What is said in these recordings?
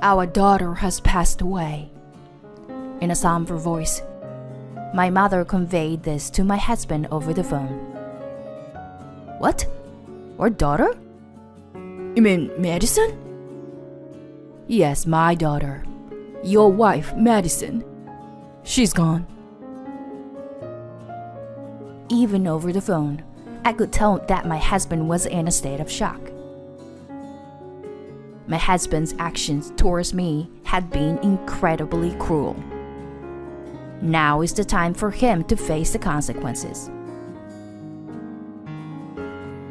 Our daughter has passed away. In a somber voice, my mother conveyed this to my husband over the phone. What? Our daughter? You mean Madison? Yes, my daughter. Your wife, Madison. She's gone. Even over the phone, I could tell that my husband was in a state of shock. My husband's actions towards me had been incredibly cruel. Now is the time for him to face the consequences.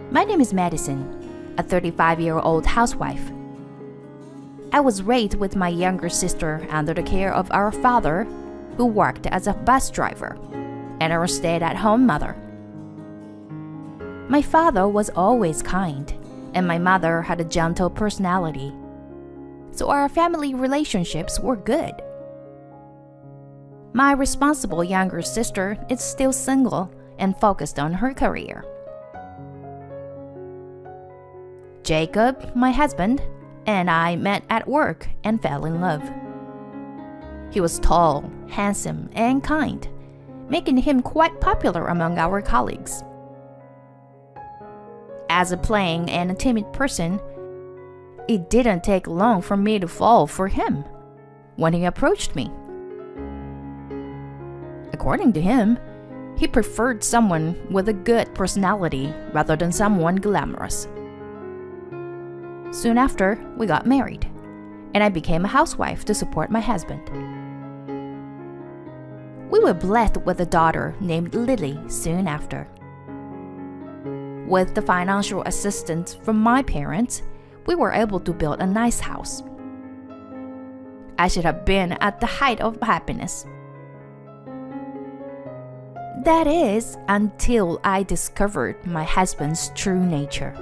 My name is Madison, a 35-year-old housewife. I was raised with my younger sister under the care of our father, who worked as a bus driver, and our stay-at-home mother. My father was always kind, and my mother had a gentle personality, so our family relationships were good. My responsible younger sister is still single and focused on her career. Jacob, my husband, and I met at work and fell in love. He was tall, handsome, and kind, making him quite popular among our colleagues. As a plain and a timid person, it didn't take long for me to fall for him when he approached me. According to him, he preferred someone with a good personality rather than someone glamorous. Soon after, we got married, and I became a housewife to support my husband. We were blessed with a daughter named Lily soon after. With the financial assistance from my parents, we were able to build a nice house. I should have been at the height of happiness. That is, until I discovered my husband's true nature.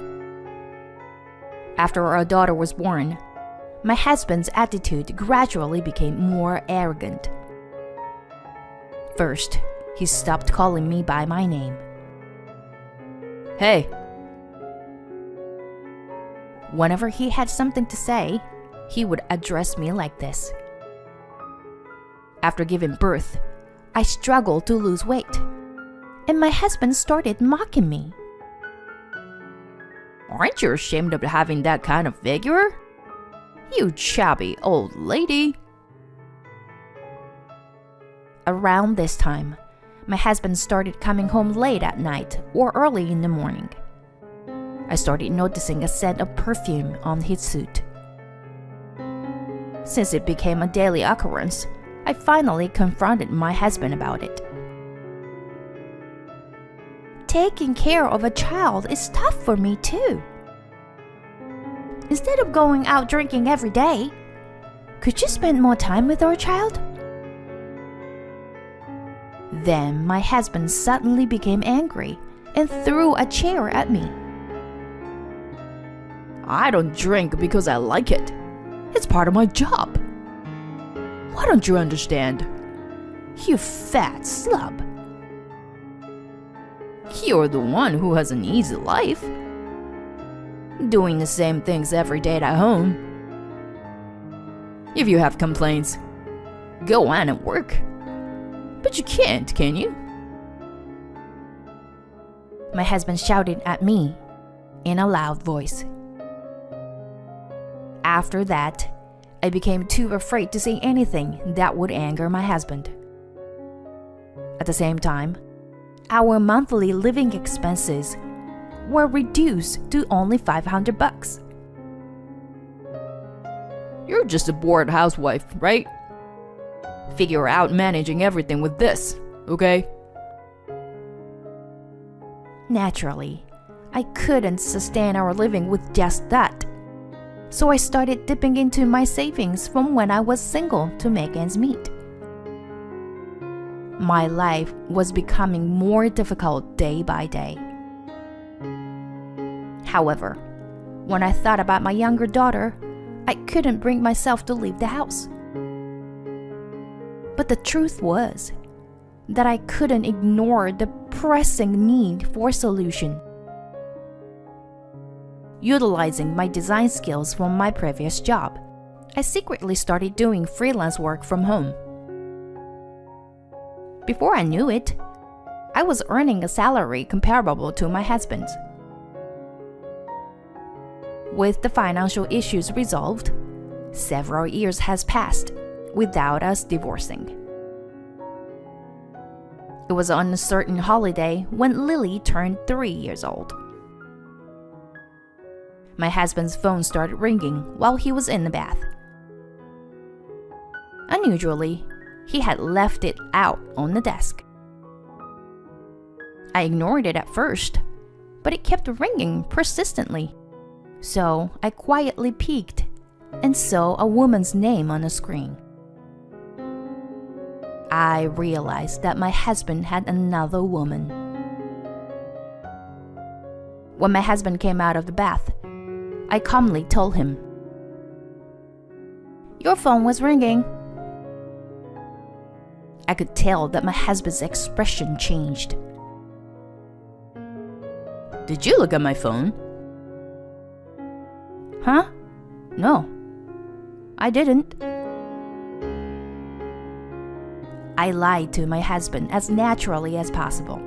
After our daughter was born, my husband's attitude gradually became more arrogant. First, he stopped calling me by my name. Hey. Whenever he had something to say, he would address me like this. After giving birth, I struggled to lose weight, and my husband started mocking me. Aren't you ashamed of having that kind of figure? You chubby old lady. Around this time, my husband started coming home late at night or early in the morning. I started noticing a scent of perfume on his suit. Since it became a daily occurrence, I finally confronted my husband about it. Taking care of a child is tough for me too. Instead of going out drinking every day, could you spend more time with our child? Then my husband suddenly became angry and threw a chair at me. I don't drink because I like it. It's part of my job. Why don't you understand? You fat slub. You're the one who has an easy life, doing the same things every day at home. If you have complaints, go on and work. But you can't, can you? My husband shouted at me in a loud voice. After that, I became too afraid to say anything that would anger my husband. At the same time, our monthly living expenses were reduced to only $500. You're just a bored housewife, right? Figure out managing everything with this, okay? Naturally, I couldn't sustain our living with just that. So I started dipping into my savings from when I was single to make ends meet. My life was becoming more difficult day by day. However, when I thought about my younger daughter, I couldn't bring myself to leave the house. But the truth was that I couldn't ignore the pressing need for a solution. Utilizing my design skills from my previous job, I secretly started doing freelance work from home. Before I knew it, I was earning a salary comparable to my husband's. With the financial issues resolved, several years has passed without us divorcing. It was on a certain holiday when Lily turned 3 years old. My husband's phone started ringing while he was in the bath. Unusually, he had left it out on the desk. I ignored it at first, but it kept ringing persistently. So I quietly peeked and saw a woman's name on the screen. I realized that my husband had another woman. When my husband came out of the bath, I calmly told him, "Your phone was ringing." I could tell that my husband's expression changed. "Did you look at my phone?" "Huh? No, I didn't." I lied to my husband as naturally as possible.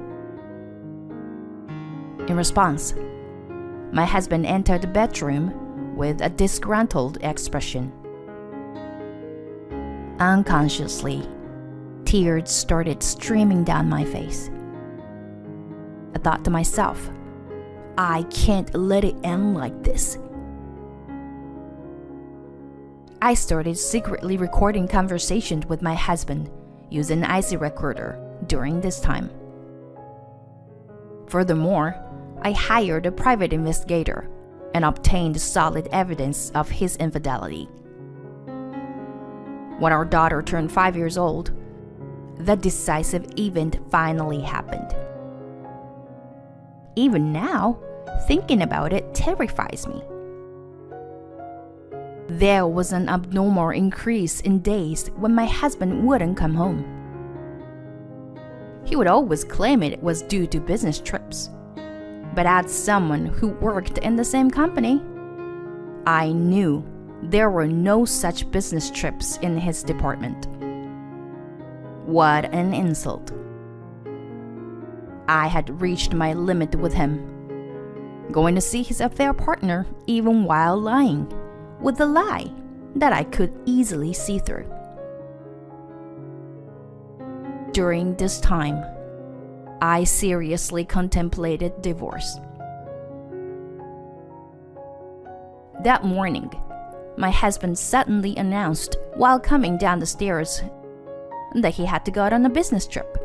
In response, my husband entered the bedroom with a disgruntled expression. Unconsciously, tears started streaming down my face. I thought to myself, I can't let it end like this. I started secretly recording conversations with my husband using an IC recorder during this time. Furthermore, I hired a private investigator and obtained solid evidence of his infidelity. When our daughter turned 5 years old, the decisive event finally happened. Even now, thinking about it terrifies me. There was an abnormal increase in days when my husband wouldn't come home. He would always claim it was due to business trips. But as someone who worked in the same company, I knew there were no such business trips in his department. What an insult. I had reached my limit with him, going to see his affair partner even while lying, with a lie that I could easily see through. During this time, I seriously contemplated divorce. That morning, my husband suddenly announced while coming down the stairs that he had to go on a business trip.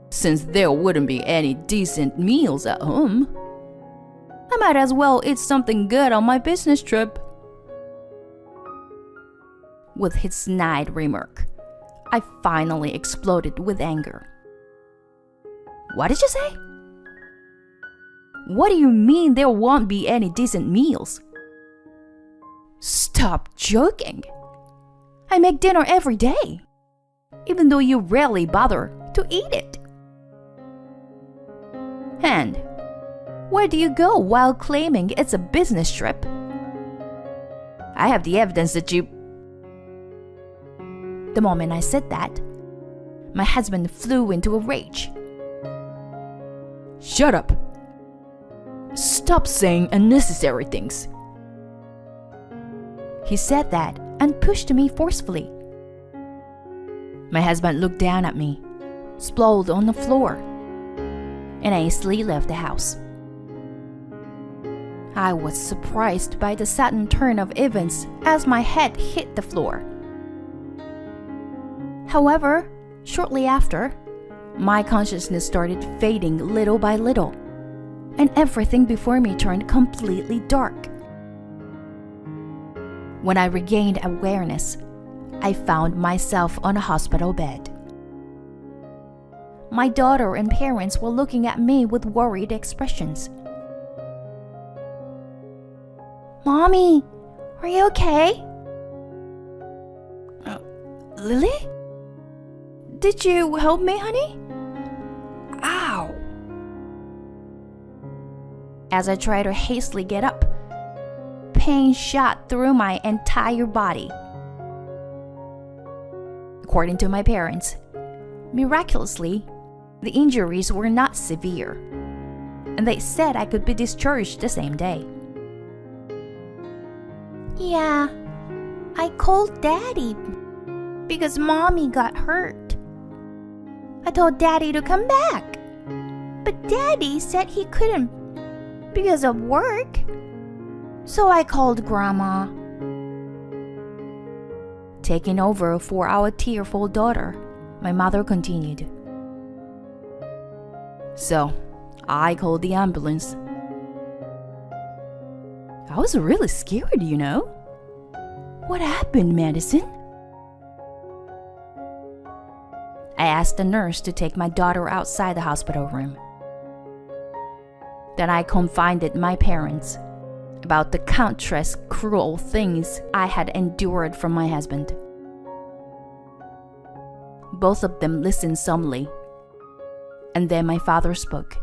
Since there wouldn't be any decent meals at home, I might as well eat something good on my business trip. With his snide remark, I finally exploded with anger. What did you say? What do you mean there won't be any decent meals? Stop joking. I make dinner every day, even though you rarely bother to eat it. And where do you go while claiming it's a business trip? I have the evidence that you... The moment I said that, my husband flew into a rage. Shut up! Stop saying unnecessary things. He said that and pushed me forcefully. My husband looked down at me, sprawled on the floor, and hastily left the house. I was surprised by the sudden turn of events as my head hit the floor. However, shortly after, my consciousness started fading little by little, and everything before me turned completely dark. When I regained awareness, I found myself on a hospital bed. My daughter and parents were looking at me with worried expressions. Mommy, are you okay? Lily? Did you help me, honey? Ow! As I tried to hastily get up, pain shot through my entire body. According to my parents, miraculously, the injuries were not severe, and they said I could be discharged the same day. Yeah, I called Daddy because Mommy got hurt. I told Daddy to come back, but Daddy said he couldn't because of work. So I called Grandma. Taking over for our tearful daughter, my mother continued. So, I called the ambulance. I was really scared, you know. What happened, Madison? I asked the nurse to take my daughter outside the hospital room. Then I confided my parents about the countless cruel things I had endured from my husband. Both of them listened solemnly, and then my father spoke.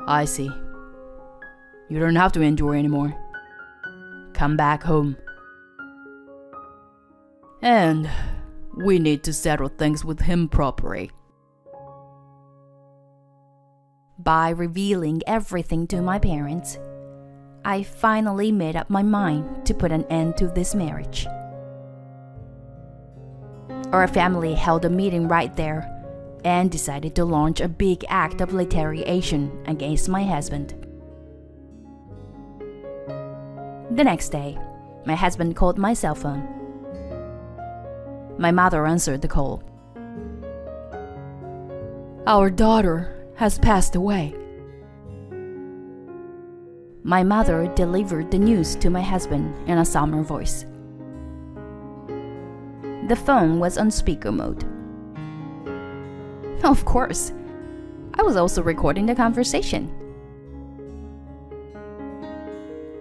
I see. You don't have to endure anymore. Come back home. And we need to settle things with him properly. By revealing everything to my parents, I finally made up my mind to put an end to this marriage. Our family held a meeting right there and decided to launch a big act of retaliation against my husband. The next day, my husband called my cell phone. My mother answered the call. Our daughter has passed away. My mother delivered the news to my husband in a solemn voice. The phone was on speaker mode. Of course, I was also recording the conversation.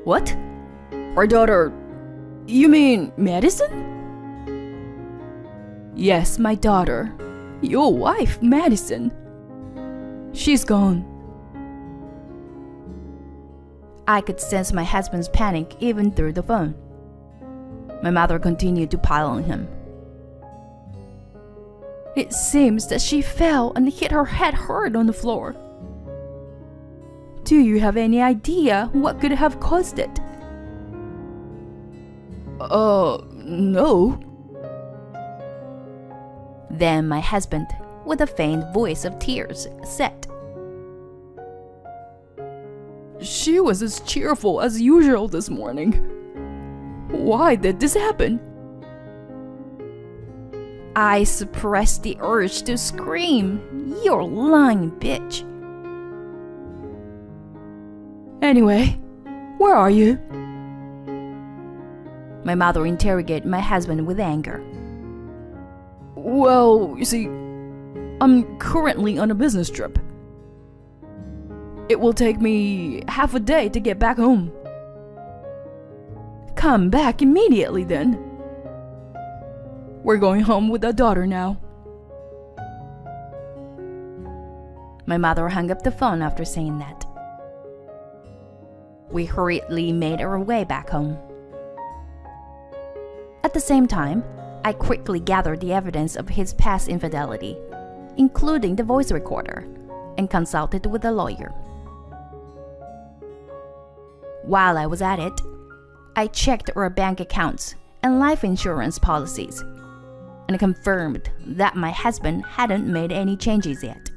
What? Our daughter? You mean Madison? Yes, my daughter. Your wife, Madison. She's gone. I could sense my husband's panic even through the phone. My mother continued to pile on him. It seems that she fell and hit her head hard on the floor. Do you have any idea what could have caused it? No. Then my husband, with a faint voice of tears, said, She was as cheerful as usual this morning. Why did this happen? I suppressed the urge to scream, You're lying, bitch. Anyway, where are you? My mother interrogated my husband with anger. Well, you see, I'm currently on a business trip. It will take me half a day to get back home. Come back immediately then. We're going home with our daughter now. My mother hung up the phone after saying that. We hurriedly made our way back home. At the same time, I quickly gathered the evidence of his past infidelity, including the voice recorder, and consulted with a lawyer. While I was at it, I checked our bank accounts and life insurance policies, and confirmed that my husband hadn't made any changes yet.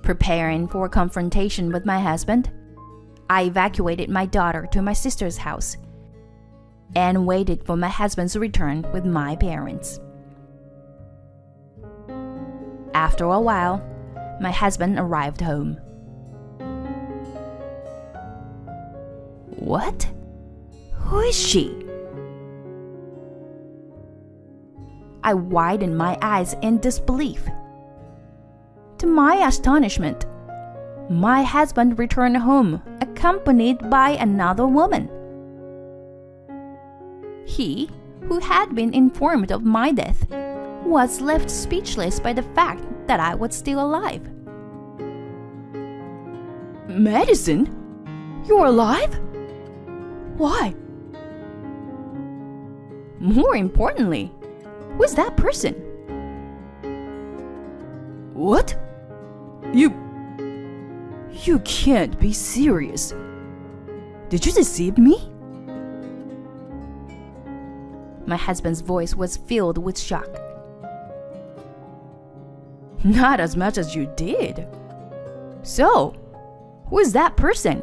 Preparing for a confrontation with my husband, I evacuated my daughter to my sister's house and waited for my husband's return with my parents. After a while, my husband arrived home. What? Who is she? I widened my eyes in disbelief. To my astonishment, my husband returned home accompanied by another woman. He, who had been informed of my death, was left speechless by the fact that I was still alive. Madison? You're alive? Why? More importantly, who's that person? What? You can't be serious. Did you deceive me? My husband's voice was filled with shock. Not as much as you did. So, who is that person?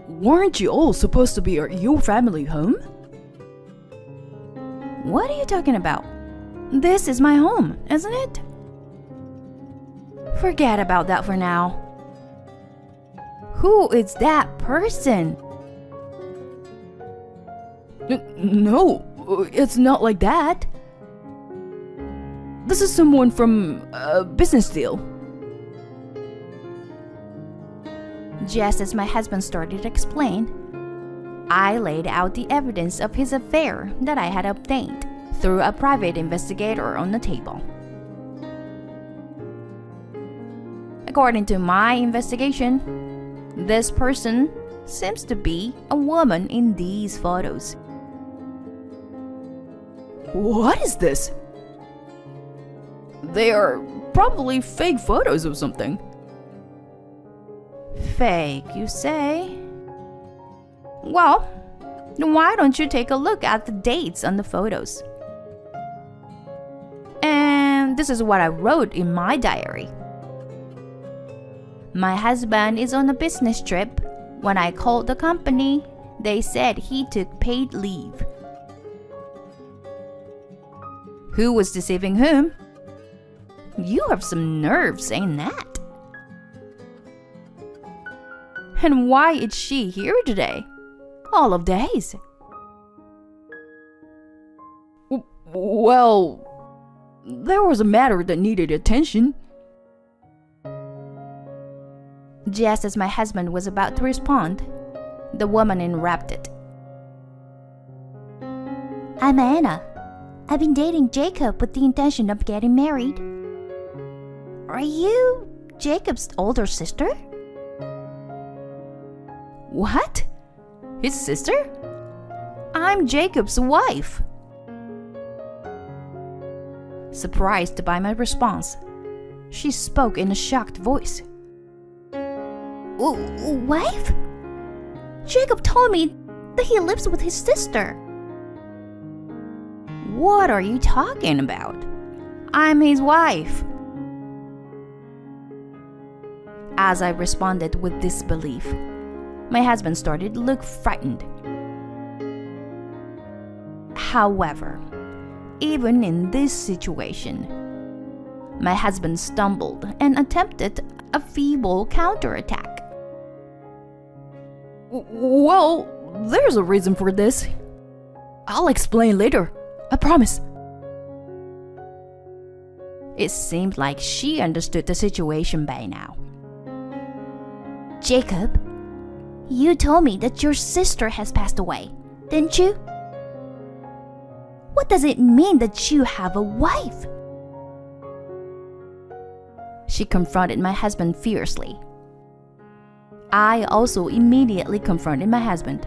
Weren't you all supposed to be at your family home? What are you talking about? This is my home, isn't it? Forget about that for now. Who is that person? No, it's not like that. This is someone from a business deal. Just as my husband started to explain, I laid out the evidence of his affair that I had obtained through a private investigator on the table. According to my investigation, this person seems to be a woman in these photos. What is this? They are probably fake photos of something. Fake, you say? Well, why don't you take a look at the dates on the photos? And this is what I wrote in my diary. My husband is on a business trip. When I called the company, they said he took paid leave. Who was deceiving whom? You have some nerve saying that. And why is she here today? All of days. Well, there was a matter that needed attention. Just as my husband was about to respond, the woman interrupted. I'm Anna. I've been dating Jacob with the intention of getting married. Are you Jacob's older sister? What? His sister? I'm Jacob's wife. Surprised by my response, she spoke in a shocked voice. Wife? Jacob told me that he lives with his sister. What are you talking about? I'm his wife. As I responded with disbelief, my husband started to look frightened. However, even in this situation, my husband stumbled and attempted a feeble counterattack. Well, there's a reason for this. I'll explain later. I promise. It seemed like she understood the situation by now. Jacob, you told me that your sister has passed away, didn't you? What does it mean that you have a wife? She confronted my husband fiercely. I also immediately confronted my husband.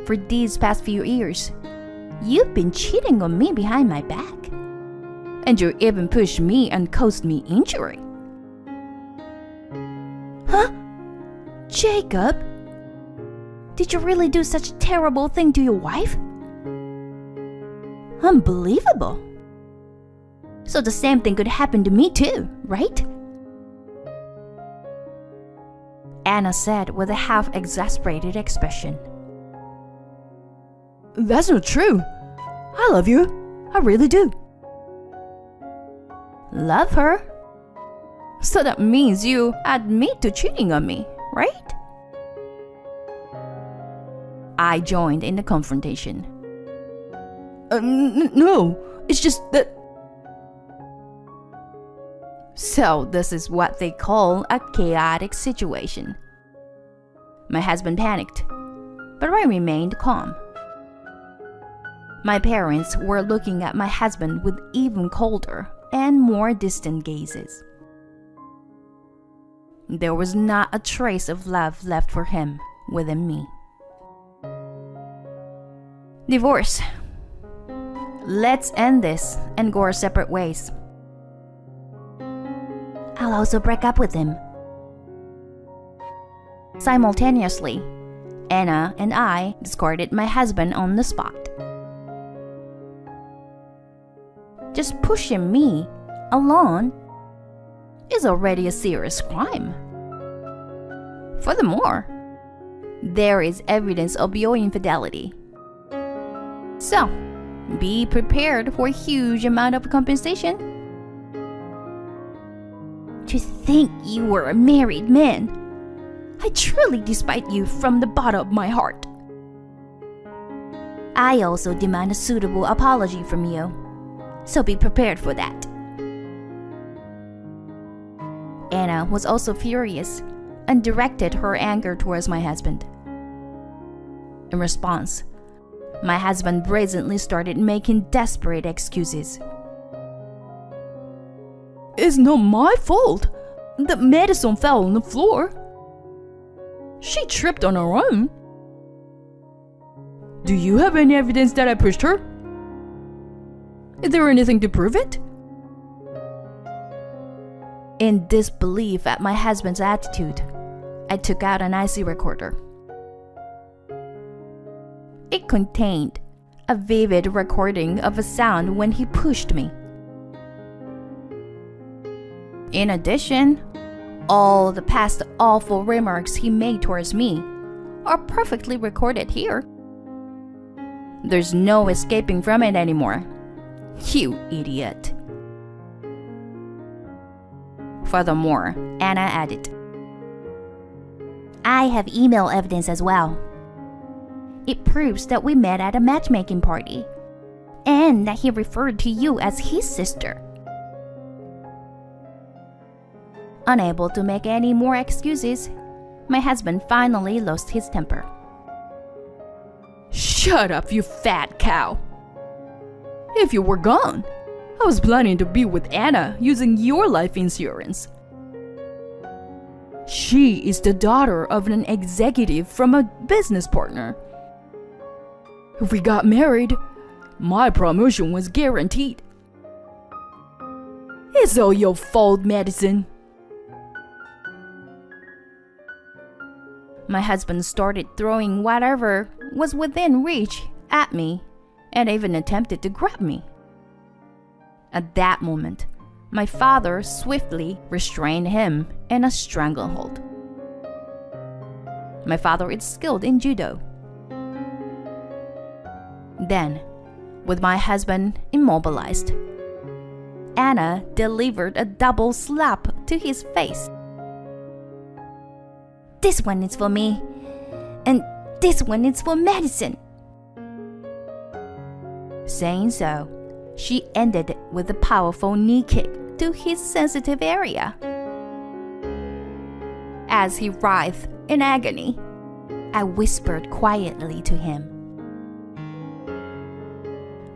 For these past few years, you've been cheating on me behind my back. And you even pushed me and caused me injury. Huh? Jacob? Did you really do such a terrible thing to your wife? Unbelievable. So the same thing could happen to me too, right? Anna said with a half-exasperated expression. That's not true. I love you. I really do. Love her? So that means you admit to cheating on me, right? I joined in the confrontation. No, it's just that... So this is what they call a chaotic situation. My husband panicked, but I remained calm. My parents were looking at my husband with even colder and more distant gazes. There was not a trace of love left for him within me. Divorce. Let's end this and go our separate ways. I'll also break up with him. Simultaneously, Anna and I discarded my husband on the spot. Just pushing me alone is already a serious crime. Furthermore, there is evidence of your infidelity. So, be prepared for a huge amount of compensation. To think you were a married man, I truly despise you from the bottom of my heart. I also demand a suitable apology from you, so be prepared for that. Anna was also furious and directed her anger towards my husband. In response, my husband brazenly started making desperate excuses. It's not my fault that Madison fell on the floor. She tripped on her own. Do you have any evidence that I pushed her? Is there anything to prove it? In disbelief at my husband's attitude, I took out an IC recorder. It contained a vivid recording of a sound when he pushed me. In addition, all the past awful remarks he made towards me are perfectly recorded here. There's no escaping from it anymore. You idiot. Furthermore, Anna added, I have email evidence as well. It proves that we met at a matchmaking party, and that he referred to you as his sister. Unable to make any more excuses, my husband finally lost his temper. Shut up, you fat cow. If you were gone, I was planning to be with Anna using your life insurance. She is the daughter of an executive from a business partner. If we got married, my promotion was guaranteed. It's all your fault, Madison. My husband started throwing whatever was within reach at me and even attempted to grab me. At that moment, my father swiftly restrained him in a stranglehold. My father is skilled in judo. Then, with my husband immobilized, Anna delivered a double slap to his face. This one is for me, and this one is for Madison. Saying so, she ended with a powerful knee kick to his sensitive area. As he writhed in agony, I whispered quietly to him,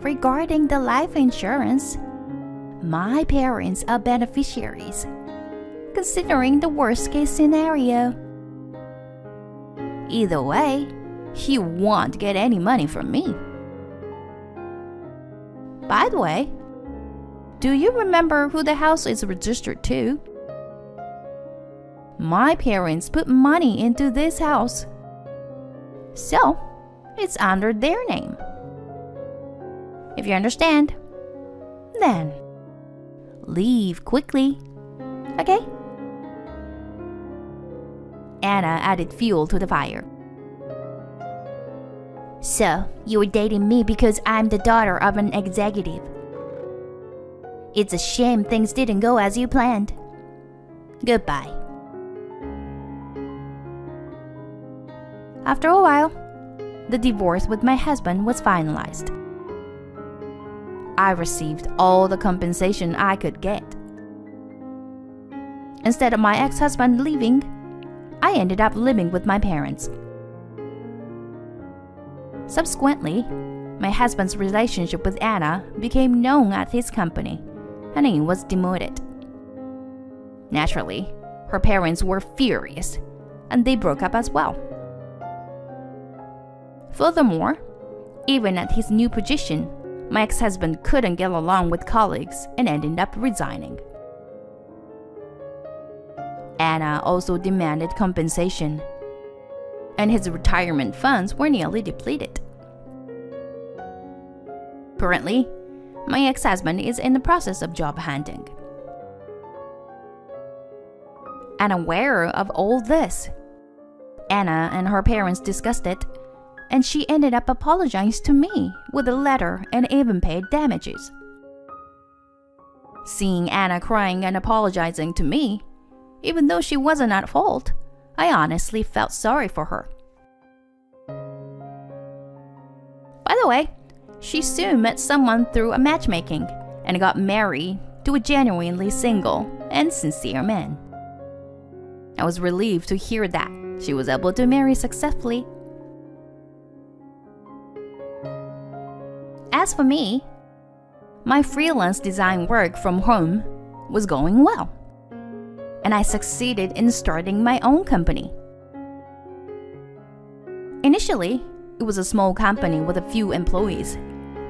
regarding the life insurance, my parents are beneficiaries, considering the worst-case scenario. Either way, he won't get any money from me. By the way, do you remember who the house is registered to? My parents put money into this house, so it's under their name. If you understand, then leave quickly, okay? Anna added fuel to the fire. So, you were dating me because I'm the daughter of an executive. It's a shame things didn't go as you planned. Goodbye. After a while, the divorce with my husband was finalized. I received all the compensation I could get. Instead of my ex-husband leaving, I ended up living with my parents. Subsequently, my husband's relationship with Anna became known at his company, and he was demoted. Naturally, Her parents were furious, and they broke up as well. Furthermore, even at his new position, my ex-husband couldn't get along with colleagues and ended up resigning. Anna also demanded compensation, and his retirement funds were nearly depleted. Currently, my ex-husband is in the process of job hunting. Unaware of all this, Anna and her parents discussed it, and she ended up apologizing to me with a letter and even paid damages. Seeing Anna crying and apologizing to me, even though she wasn't at fault, I honestly felt sorry for her. By the way, she soon met someone through a matchmaking and got married to a genuinely single and sincere man. I was relieved to hear that she was able to marry successfully. As for me, my freelance design work from home was going well, and I succeeded in starting my own company. Initially, it was a small company with a few employees,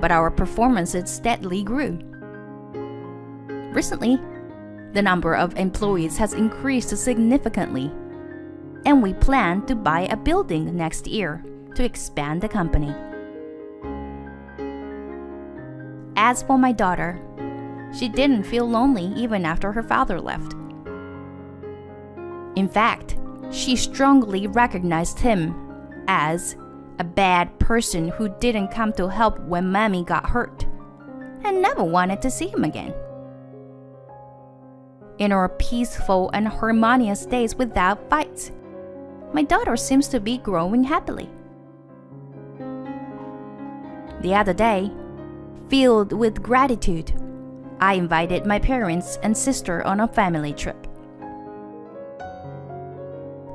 but our performances steadily grew. Recently, the number of employees has increased significantly, and we plan to buy a building next year to expand the company. As for my daughter, she didn't feel lonely even after her father left. In fact, she strongly recognized him as a bad person who didn't come to help when Mommy got hurt, and never wanted to see him again. In our peaceful and harmonious days without fights, my daughter seems to be growing happily. The other day, filled with gratitude, I invited my parents and sister on a family trip.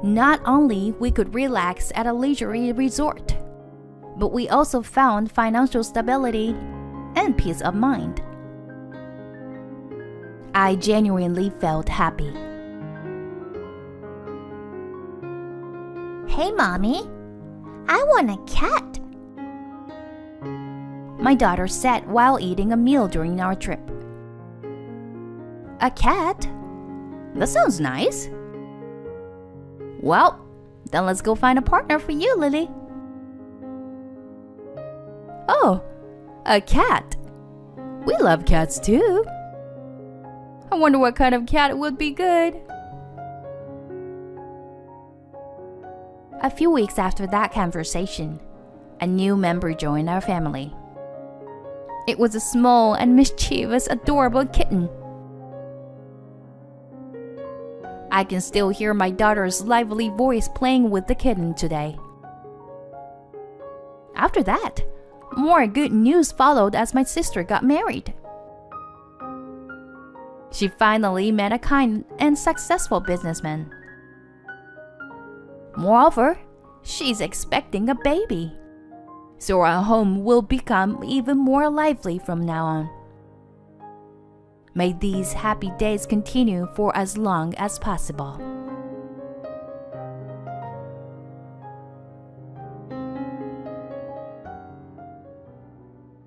Not only we could relax at a leisurely resort, but we also found financial stability and peace of mind. I genuinely felt happy. Hey, Mommy, I want a cat. My daughter said while eating a meal during our trip. A cat? That sounds nice. Well, then let's go find a partner for you, Lily. Oh, a cat. We love cats too. I wonder what kind of cat would be good. A few weeks after that conversation, a new member joined our family. It was a small and mischievous, adorable kitten. I can still hear my daughter's lively voice playing with the kitten today. After that, more good news followed as my sister got married. She finally met a kind and successful businessman. Moreover, she's expecting a baby, so our home will become even more lively from now on. May these happy days continue for as long as possible.